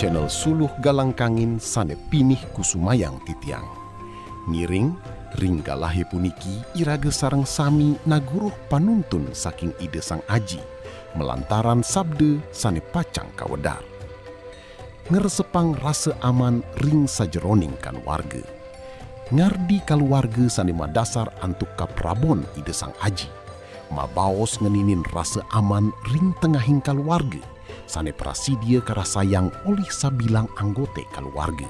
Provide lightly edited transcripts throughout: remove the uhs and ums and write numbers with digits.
channel Suluh Galangkangin sane pinih kusumayang titiang. Ngiring, ringgalahe puniki irage sareng sami naguruh panuntun saking ide sang aji, melantaran sabde sane pacang kawedar. Ngeresepang rasa aman ring sajeroning kaluarga. Ngardi kaluarga sane madasar antuk kaprabon ide sang aji. Mabaos ngeninin rasa aman ring tengahing kaluarga, sane prasidia karasayang oleh sabilang anggote kaluarga.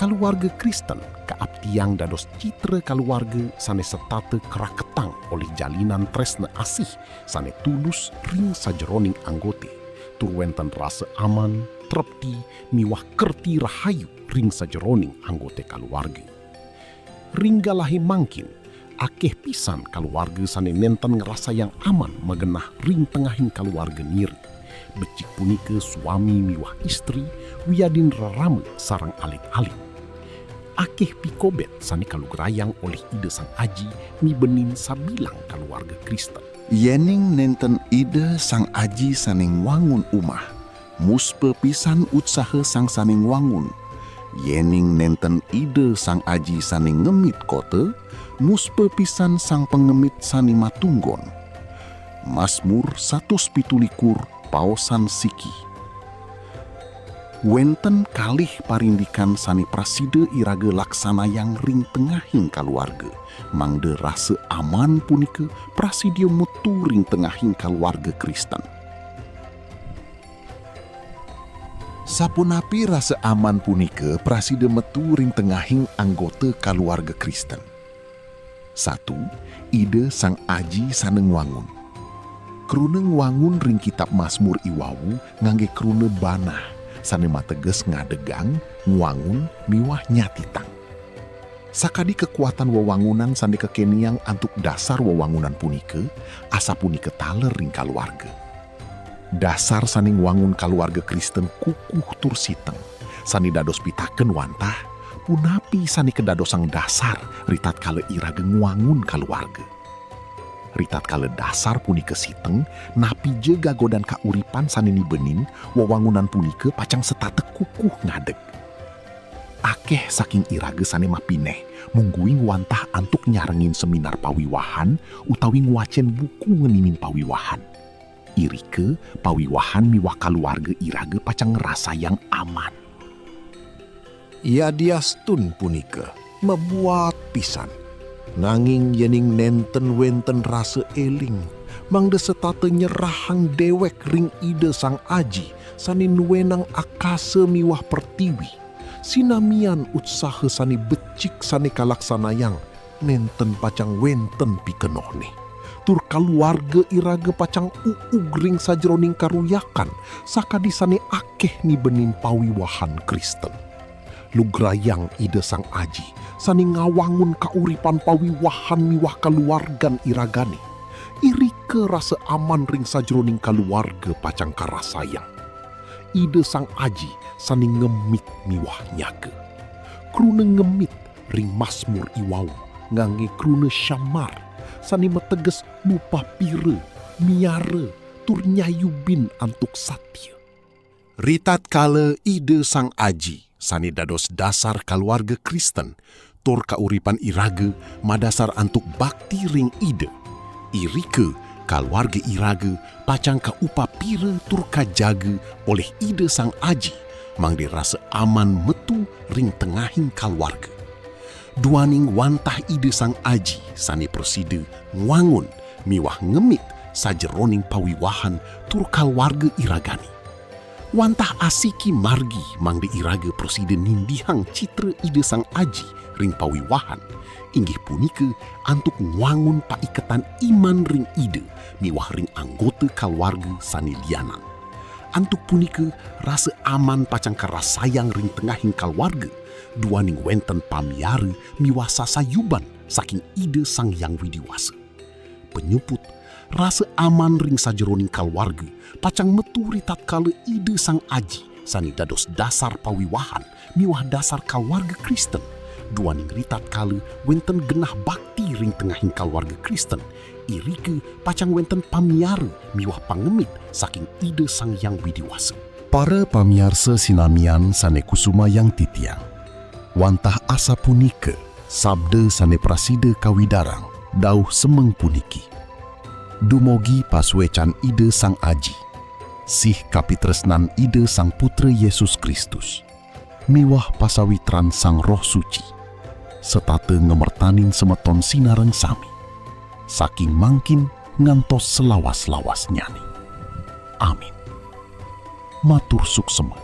Kaluarga Kristen kaaptiang dados citra kaluarga sane setate keraketang oleh jalinan tresna asih sane tulus ring sajeroning anggote, turwenten rasa aman, trepti, miwah kerti rahayu ring sajeroning anggote kaluarga. Ringgalahe mangkin akeh pisan kaluarga sane nenten ngerasa yang aman magenah ring tengahing kaluarga niri. Becik punika suami miwah istri wiyadin rarame sarang alik-alik. Akeh pikobet sane kalugrayang oleh ide sang aji mi benin sabilang kaluarga Kristen. Yening nenten ide sang aji saning wangun umah, muspe pisan usaha sang saning wangun. Yening nenten ide sang aji saning ngemit kote, muspe pisan sang pengemit sani matunggon. Mazmur 117 paosan siki. Wenten kalih parindikan sani praside irage laksana yang ring tengahing kaluarga. Mangde rasa aman punika prasidio mutu ring tengahing kaluarga Kristen. Sapunapi rasa aman punika praside metu ring tengahing anggota kaluarga Kristen. 1. Ide sang aji saneng wangun. Kruneng wangun ring kitab Mazmur iwawu ngangge krune banah, sane mateges ngadegang, ngwangun, miwah nyatitang. Sakadi kekuatan wewangunan sane kekeniang antuk dasar wewangunan punika, asa punika taler ring kaluarga. Dasar saning wangun kaluarga Kristen kukuh tur siteng, sani dados pitaken wantah, punapi sani kedadosang dasar ritat kale irage ngwangun kaluarga. Ritat kale dasar punika siteng, napi je gagodan kauripan sani benin, wewangunan punika pacang setate kukuh ngadeg. Akeh saking irage sane mapineh, mungguing wantah antuk nyarengin seminar pawiwahan, utawi ngwacen buku ngeninin pawiwahan. Irike pawiwahan miwah kaluarga irage pacang ngerasa yang aman. Ia diastun punika membuat pisan. Nanging yening nenten wenten rasa eling, mangde setate nyerahang dewek ring ide sang aji, sani nuwenang akase miwah pertiwi. Sinamian utsaha sani becik sani kalaksanayang, nenten pacang wenten pikenohne. Tur kaluarga irage pacang uug ring sajeroning karuyakan, sakadi sani akeh ni benin pawiwahan Kristen. Lugrayang ide sang aji, sani ngawangun kauripan pawiwahan miwah kaluargan iragane. Irike rasa aman ring sajeroning kaluarga pacang karasayang. Ide sang aji sani ngemit miwah nyaga. Krune ngemit ring Mazmur iwawu, ngangge krune syamar, sani meteges mupa pire, miare, tur nyayubin antuk satya. Ritat kale ide sang aji, sani dados dasar kaluarga Kristen, tur kauripan irage madasar antuk bakti ring ide. Irike kaluarga irage pacang kaupa pire tur kajaga oleh ide sang aji, mangde rasa aman metu ring tengahing kaluarga. Duaning wantah ide sang aji sani proside ngwangun miwah ngemit sajeroning pawiwahan tur kaluarga iragani. Wantah asiki margi mangde irage proside nindihang citra ide sang aji ring pawiwahan, inggih punika antuk ngwangun paiketan iman ring ide miwah ring anggota kaluarga sani lianan. Antuk punika rasa aman pacang karasayang ring tengahing kaluarga, duaning wenten pamiare miwah sasayuban saking ide sang yang widiwasa. Penyuput rasa aman ring sajeroning kaluarga pacang metu ritat kale ide sang aji sani dados dasar pawiwahan miwah dasar kaluarga Kristen. Duaning ritat kale wenten genah bakti ring tengahing kaluarga Kristen. Irike pacang wenten pamiare miwah pangemit saking ide sang yang widiwasa. Para pamiarsa sinamian sane kusuma yang titiang. Wantah asa punike, sabda sane prasida kawidarang, dauh semeng puniki. Dumogi paswecan ide sang aji, sih kapitresnan ide sang putra Yesus Kristus, miwah pasawitran sang roh suci, setate ngemertanin semeton sinareng sami, saking mangkin ngantos selawas-lawas nyani. Amin. Matur suksema,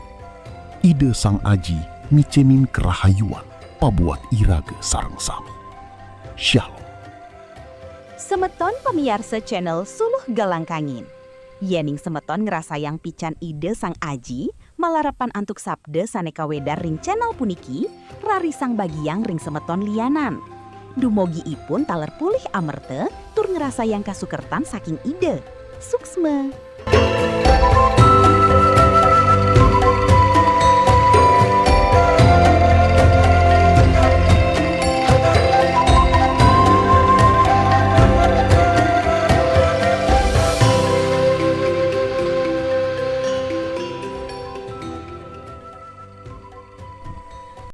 ide sang aji micenin kerahayuan pabuat iraga sareng sami. Shalom. Semeton pemiarsa channel Suluh Galangkangin. Yening semeton ngerasa yang pican ide sang aji, malarapan antuk sabda saneka wedar ring channel puniki, rari sang bagiang ring semeton lianan. Dumogi ipun taler pulih amerte, tur ngerasa yang kasukertan saking ide. Suksma.